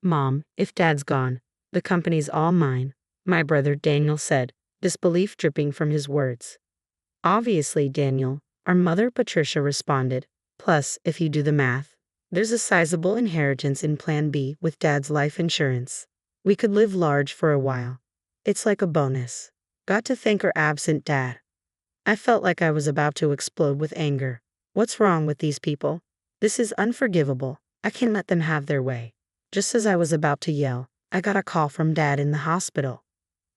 Mom, if Dad's gone, the company's all mine, my brother Daniel said, disbelief dripping from his words. Obviously, Daniel, our mother Patricia responded. Plus, if you do the math, there's a sizable inheritance in Plan B with Dad's life insurance. We could live large for a while. It's like a bonus. Got to thank our absent dad. I felt like I was about to explode with anger. What's wrong with these people? This is unforgivable. I can't let them have their way. Just as I was about to yell, I got a call from Dad in the hospital.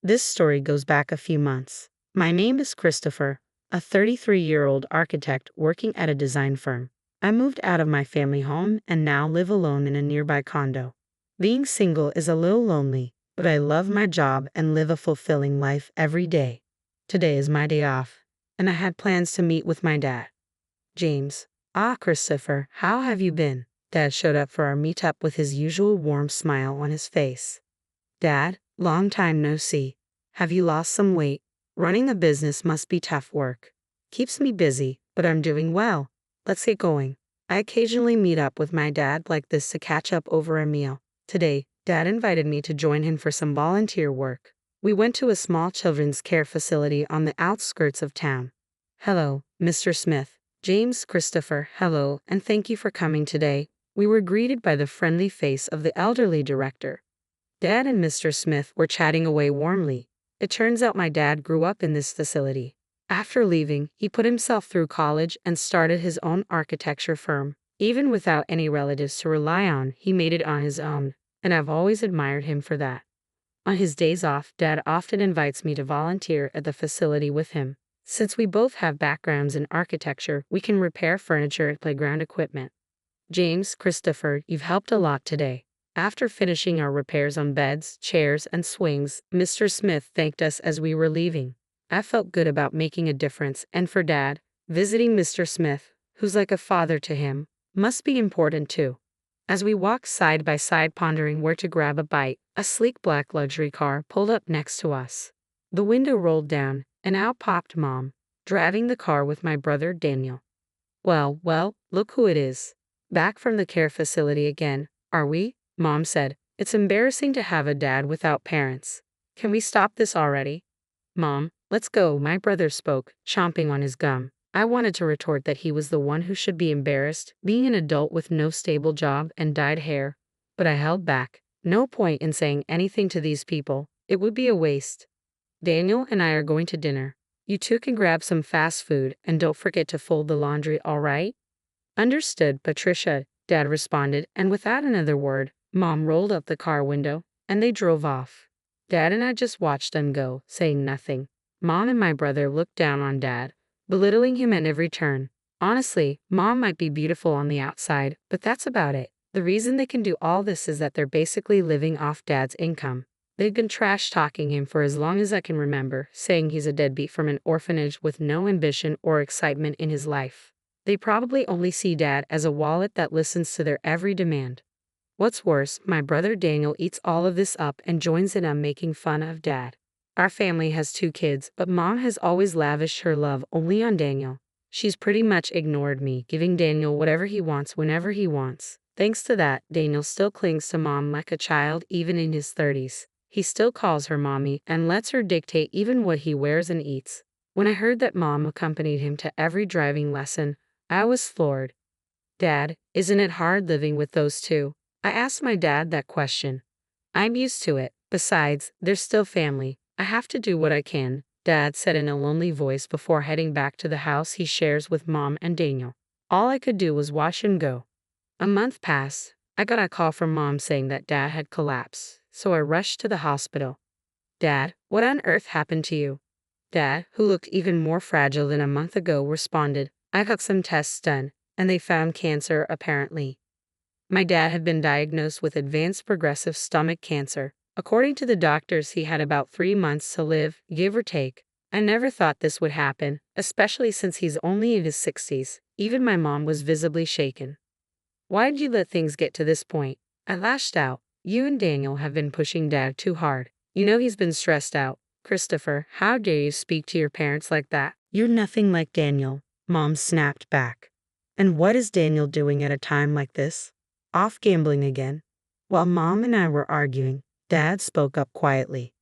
This story goes back a few months. My name is Christopher, a 33-year-old architect working at a design firm. I moved out of my family home and now live alone in a nearby condo. Being single is a little lonely, but I love my job and live a fulfilling life every day. Today is my day off, and I had plans to meet with my dad. James. Christopher, how have you been? Dad showed up for our meetup with his usual warm smile on his face. Dad, long time no see. Have you lost some weight? Running a business must be tough work. Keeps me busy, but I'm doing well. Let's get going. I occasionally meet up with my dad like this to catch up over a meal. Today, Dad invited me to join him for some volunteer work. We went to a small children's care facility on the outskirts of town. Hello, Mr. Smith. James. Christopher, hello, and thank you for coming today. We were greeted by the friendly face of the elderly director. Dad and Mr. Smith were chatting away warmly. It turns out my dad grew up in this facility. After leaving, he put himself through college and started his own architecture firm. Even without any relatives to rely on, he made it on his own, and I've always admired him for that. On his days off, Dad often invites me to volunteer at the facility with him. Since we both have backgrounds in architecture, we can repair furniture and playground equipment. James. Christopher, you've helped a lot today. After finishing our repairs on beds, chairs, and swings, Mr. Smith thanked us as we were leaving. I felt good about making a difference, and for Dad, visiting Mr. Smith, who's like a father to him, must be important too. As we walked side by side pondering where to grab a bite, a sleek black luxury car pulled up next to us. The window rolled down, and out popped Mom, driving the car with my brother Daniel. Well, look who it is. Back from the care facility again, are we? Mom said. It's embarrassing to have a dad without parents. Can we stop this already? Mom, let's go, my brother spoke, chomping on his gum. I wanted to retort that he was the one who should be embarrassed, being an adult with no stable job and dyed hair, but I held back. No point in saying anything to these people. It would be a waste. Daniel and I are going to dinner. You two can grab some fast food and don't forget to fold the laundry, all right? Understood, Patricia, Dad responded, and without another word, Mom rolled up the car window, and they drove off. Dad and I just watched them go, saying nothing. Mom and my brother looked down on Dad, belittling him at every turn. Honestly, Mom might be beautiful on the outside, but that's about it. The reason they can do all this is that they're basically living off Dad's income. They've been trash-talking him for as long as I can remember, saying he's a deadbeat from an orphanage with no ambition or excitement in his life. They probably only see Dad as a wallet that listens to their every demand. What's worse, my brother Daniel eats all of this up and joins in on making fun of Dad. Our family has 2 kids, but Mom has always lavished her love only on Daniel. She's pretty much ignored me, giving Daniel whatever he wants whenever he wants. Thanks to that, Daniel still clings to Mom like a child even in his 30s. He still calls her mommy and lets her dictate even what he wears and eats. When I heard that Mom accompanied him to every driving lesson, I was floored. Dad, isn't it hard living with those two? I asked my dad that question. I'm used to it. Besides, they're still family. I have to do what I can, Dad said in a lonely voice before heading back to the house he shares with Mom and Daniel. All I could do was watch him go. A month passed. I got a call from Mom saying that Dad had collapsed, so I rushed to the hospital. Dad, what on earth happened to you? Dad, who looked even more fragile than a month ago, responded, I got some tests done, and they found cancer apparently. My dad had been diagnosed with advanced progressive stomach cancer. According to the doctors, he had about 3 months to live, give or take. I never thought this would happen, especially since he's only in his 60s. Even my mom was visibly shaken. Why'd you let things get to this point? I lashed out. You and Daniel have been pushing Dad too hard. You know he's been stressed out. Christopher, how dare you speak to your parents like that? You're nothing like Daniel, Mom snapped back. And what is Daniel doing at a time like this? Off gambling again? While Mom and I were arguing, Dad spoke up quietly.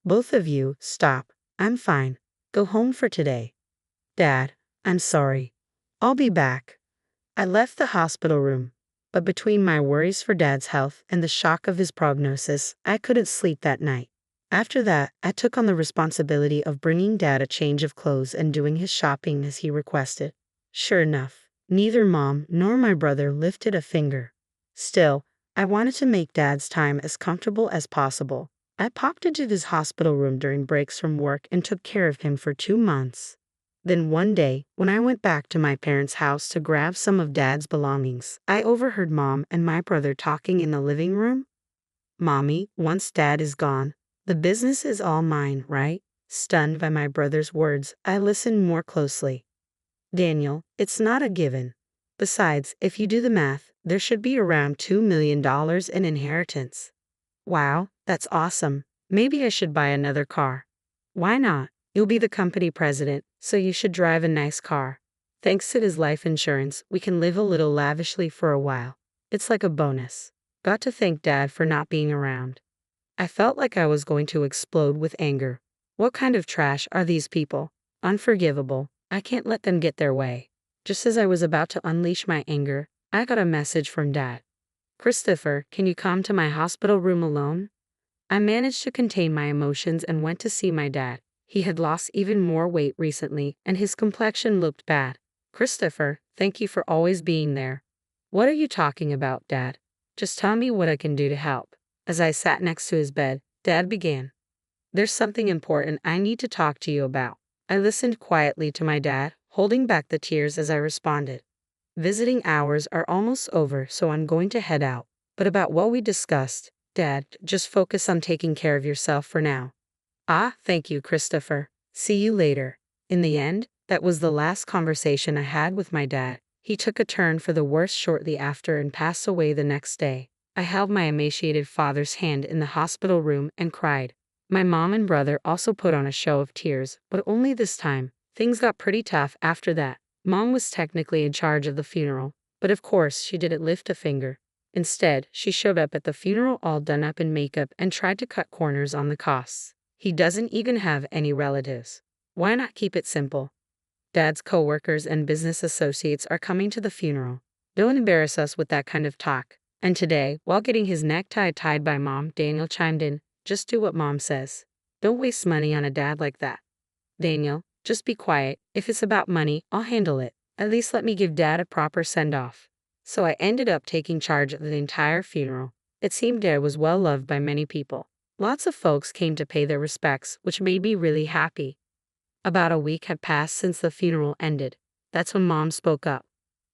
Both of you, stop. I'm fine. Go home for today. Dad, I'm sorry. I'll be back. I left the hospital room, but between my worries for Dad's health and the shock of his prognosis, I couldn't sleep that night. After that, I took on the responsibility of bringing Dad a change of clothes and doing his shopping as he requested. Sure enough, neither Mom nor my brother lifted a finger. Still, I wanted to make Dad's time as comfortable as possible. I popped into his hospital room during breaks from work and took care of him for 2 months. Then one day, when I went back to my parents' house to grab some of Dad's belongings, I overheard Mom and my brother talking in the living room. Mommy, once Dad is gone, the business is all mine, right? Stunned by my brother's words, I listened more closely. Daniel, it's not a given. Besides, if you do the math, there should be around $2 million in inheritance. Wow, that's awesome. Maybe I should buy another car. Why not? You'll be the company president, so you should drive a nice car. Thanks to his life insurance, we can live a little lavishly for a while. It's like a bonus. Got to thank Dad for not being around. I felt like I was going to explode with anger. What kind of trash are these people? Unforgivable. I can't let them get their way. Just as I was about to unleash my anger, I got a message from Dad. Christopher, can you come to my hospital room alone? I managed to contain my emotions and went to see my dad. He had lost even more weight recently, and his complexion looked bad. Christopher, thank you for always being there. What are you talking about, Dad? Just tell me what I can do to help. As I sat next to his bed, Dad began. There's something important I need to talk to you about. I listened quietly to my dad, holding back the tears as I responded. Visiting hours are almost over, so I'm going to head out. But about what we discussed, Dad, just focus on taking care of yourself for now. Ah, thank you, Christopher. See you later. In the end, that was the last conversation I had with my dad. He took a turn for the worse shortly after and passed away the next day. I held my emaciated father's hand in the hospital room and cried. My mom and brother also put on a show of tears, but only this time. Things got pretty tough after that. Mom was technically in charge of the funeral, but of course she didn't lift a finger. Instead, she showed up at the funeral all done up in makeup and tried to cut corners on the costs. He doesn't even have any relatives. Why not keep it simple? Dad's coworkers and business associates are coming to the funeral. Don't embarrass us with that kind of talk. And today, while getting his necktie tied by Mom, Daniel chimed in, just do what Mom says. Don't waste money on a dad like that. Daniel, just be quiet. If it's about money, I'll handle it. At least let me give Dad a proper send-off. So I ended up taking charge of the entire funeral. It seemed Dad was well loved by many people. Lots of folks came to pay their respects, which made me really happy. About a week had passed since the funeral ended. That's when Mom spoke up.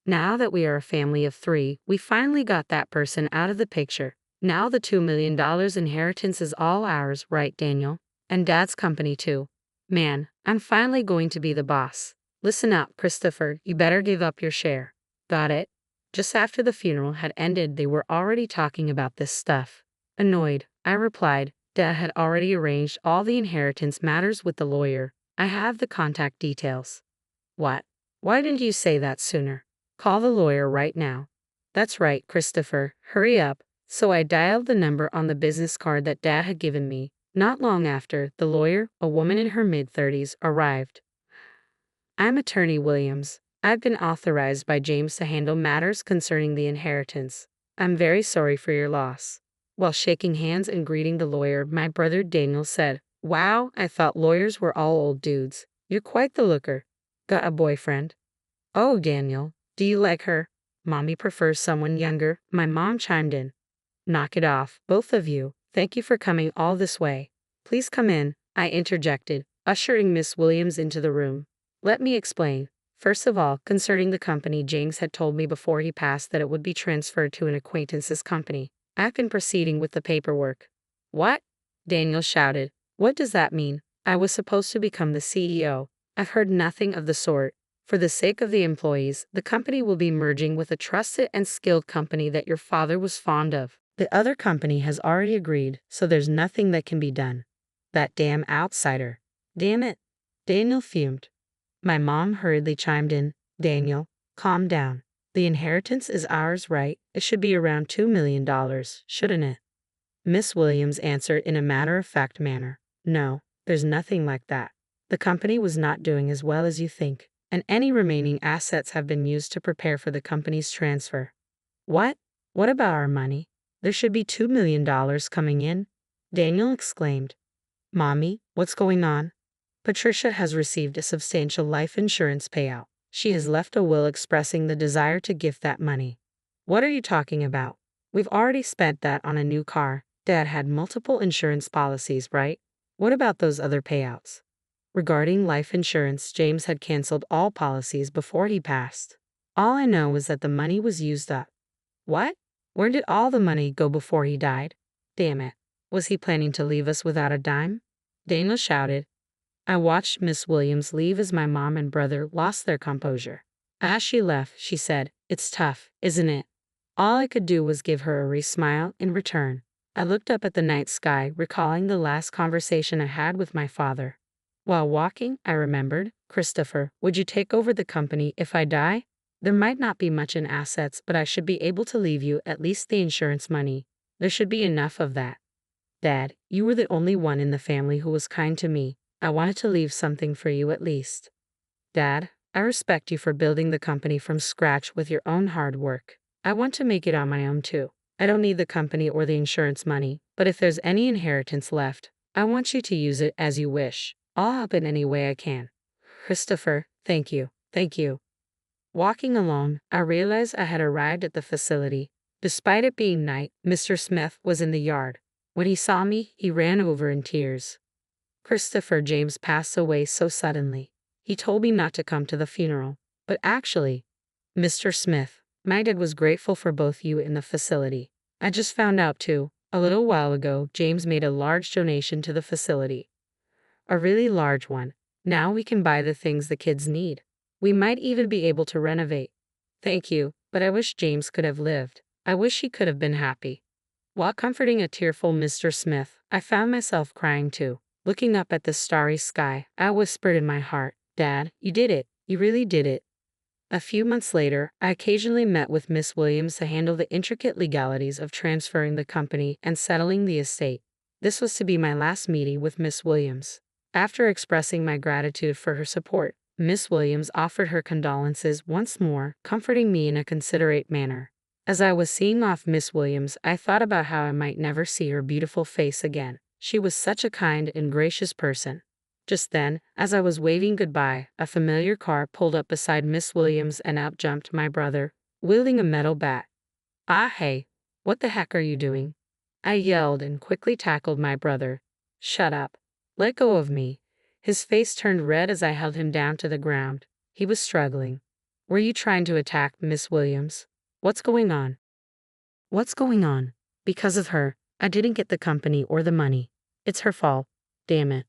Now that we are a family of 3, we finally got that person out of the picture. Now the $2 million inheritance is all ours, right, Daniel? And Dad's company too. Man, I'm finally going to be the boss. Listen up, Christopher, you better give up your share. Got it? Just after the funeral had ended, they were already talking about this stuff. Annoyed, I replied, Dad had already arranged all the inheritance matters with the lawyer. I have the contact details. What? Why didn't you say that sooner? Call the lawyer right now. That's right, Christopher, hurry up. So I dialed the number on the business card that Dad had given me. Not long after, the lawyer, a woman in her mid-30s, arrived. I'm Attorney Williams. I've been authorized by James to handle matters concerning the inheritance. I'm very sorry for your loss. While shaking hands and greeting the lawyer, my brother Daniel said, Wow, I thought lawyers were all old dudes. You're quite the looker. Got a boyfriend? Oh, Daniel, do you like her? Mommy prefers someone younger, my mom chimed in. Knock it off, both of you. Thank you for coming all this way. Please come in, I interjected, ushering Miss Williams into the room. Let me explain. First of all, concerning the company, James had told me before he passed that it would be transferred to an acquaintance's company. I've been proceeding with the paperwork. What? Daniel shouted. What does that mean? I was supposed to become the CEO. I've heard nothing of the sort. For the sake of the employees, the company will be merging with a trusted and skilled company that your father was fond of. The other company has already agreed, so there's nothing that can be done. That damn outsider. Damn it. Daniel fumed. My mom hurriedly chimed in, Daniel, calm down. The inheritance is ours, right? It should be around $2 million, shouldn't it? Miss Williams answered in a matter-of-fact manner. No, there's nothing like that. The company was not doing as well as you think, and any remaining assets have been used to prepare for the company's transfer. What? What about our money? There should be $2 million coming in, Daniel exclaimed. Mommy, what's going on? Patricia has received a substantial life insurance payout. She has left a will expressing the desire to gift that money. What are you talking about? We've already spent that on a new car. Dad had multiple insurance policies, right? What about those other payouts? Regarding life insurance, James had canceled all policies before he passed. All I know is that the money was used up. What? Where did all the money go before he died? Damn it. Was he planning to leave us without a dime? Daniel shouted. I watched Miss Williams leave as my mom and brother lost their composure. As she left, she said, It's tough, isn't it? All I could do was give her a smile in return. I looked up at the night sky, recalling the last conversation I had with my father. While walking, I remembered, Christopher, would you take over the company if I die? There might not be much in assets, but I should be able to leave you at least the insurance money. There should be enough of that. Dad, you were the only one in the family who was kind to me. I wanted to leave something for you at least. Dad, I respect you for building the company from scratch with your own hard work. I want to make it on my own too. I don't need the company or the insurance money, but if there's any inheritance left, I want you to use it as you wish. I'll help in any way I can. Christopher, thank you. Thank you. Walking along, I realized I had arrived at the facility. Despite it being night, Mr. Smith was in the yard. When he saw me, he ran over in tears. Christopher James passed away so suddenly. He told me not to come to the funeral, but actually, Mr. Smith, my dad was grateful for both you and the facility. I just found out too, a little while ago, James made a large donation to the facility. A really large one. Now we can buy the things the kids need. We might even be able to renovate. Thank you, but I wish James could have lived. I wish he could have been happy. While comforting a tearful Mr. Smith, I found myself crying too. Looking up at the starry sky, I whispered in my heart, Dad, you did it. You really did it. A few months later, I occasionally met with Miss Williams to handle the intricate legalities of transferring the company and settling the estate. This was to be my last meeting with Miss Williams. After expressing my gratitude for her support, Miss Williams offered her condolences once more, comforting me in a considerate manner. As I was seeing off Miss Williams, I thought about how I might never see her beautiful face again. She was such a kind and gracious person. Just then, as I was waving goodbye, a familiar car pulled up beside Miss Williams and out jumped my brother, wielding a metal bat. Ah hey, what the heck are you doing? I yelled and quickly tackled my brother. Shut up. Let go of me. His face turned red as I held him down to the ground. He was struggling. Were you trying to attack Miss Williams? What's going on? What's going on? Because of her, I didn't get the company or the money. It's her fault. Damn it.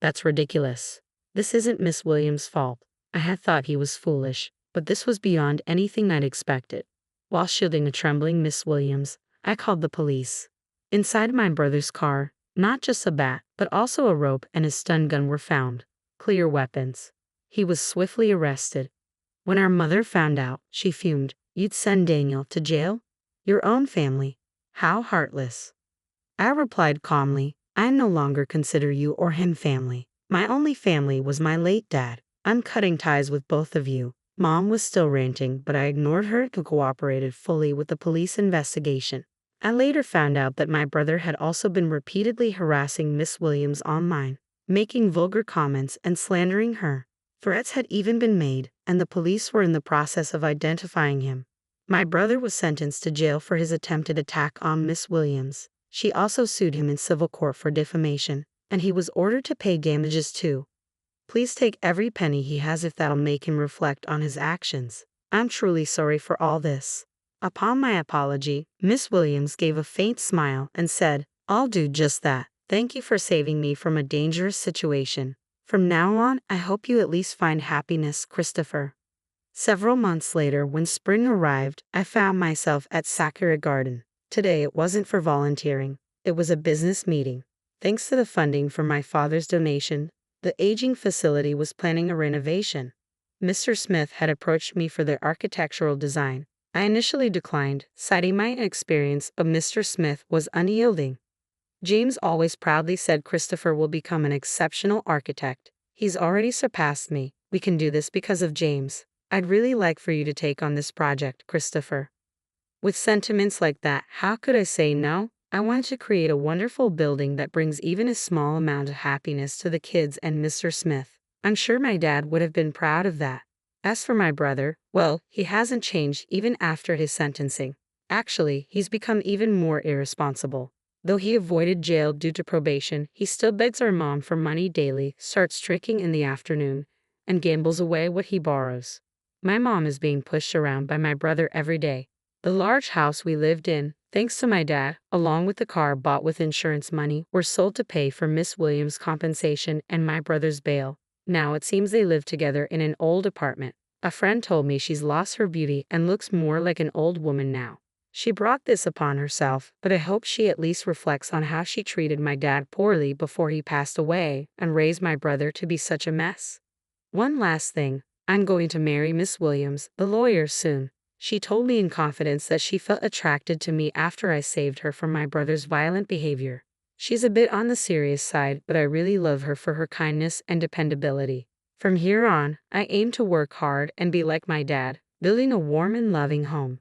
That's ridiculous. This isn't Miss Williams' fault. I had thought he was foolish, but this was beyond anything I'd expected. While shielding a trembling Miss Williams, I called the police. Inside my brother's car, not just a bat, but also a rope and a stun gun were found. Clear weapons. He was swiftly arrested. When our mother found out, she fumed. You'd send Daniel to jail? Your own family. How heartless. I replied calmly, I no longer consider you or him family. My only family was my late dad. I'm cutting ties with both of you. Mom was still ranting, but I ignored her and cooperated fully with the police investigation. I later found out that my brother had also been repeatedly harassing Miss Williams online, making vulgar comments and slandering her. Threats had even been made, and the police were in the process of identifying him. My brother was sentenced to jail for his attempted attack on Miss Williams. She also sued him in civil court for defamation, and he was ordered to pay damages too. Please take every penny he has if that'll make him reflect on his actions. I'm truly sorry for all this. Upon my apology, Miss Williams gave a faint smile and said, I'll do just that. Thank you for saving me from a dangerous situation. From now on, I hope you at least find happiness, Christopher. Several months later, when spring arrived, I found myself at Sakura Garden. Today it wasn't for volunteering. It was a business meeting. Thanks to the funding from my father's donation, the aging facility was planning a renovation. Mr. Smith had approached me for the architectural design. I initially declined, citing my inexperience, but Mr. Smith was unyielding. James always proudly said Christopher will become an exceptional architect. He's already surpassed me. We can do this because of James. I'd really like for you to take on this project, Christopher. With sentiments like that, how could I say no? I wanted to create a wonderful building that brings even a small amount of happiness to the kids and Mr. Smith. I'm sure my dad would have been proud of that. As for my brother, well, he hasn't changed even after his sentencing. Actually, he's become even more irresponsible. Though he avoided jail due to probation, he still begs our mom for money daily, starts drinking in the afternoon, and gambles away what he borrows. My mom is being pushed around by my brother every day. The large house we lived in, thanks to my dad, along with the car bought with insurance money, were sold to pay for Miss Williams' compensation and my brother's bail. Now it seems they live together in an old apartment. A friend told me she's lost her beauty and looks more like an old woman now. She brought this upon herself, but I hope she at least reflects on how she treated my dad poorly before he passed away and raised my brother to be such a mess. One last thing, I'm going to marry Miss Williams, the lawyer, soon. She told me in confidence that she felt attracted to me after I saved her from my brother's violent behavior. She's a bit on the serious side, but I really love her for her kindness and dependability. From here on, I aim to work hard and be like my dad, building a warm and loving home.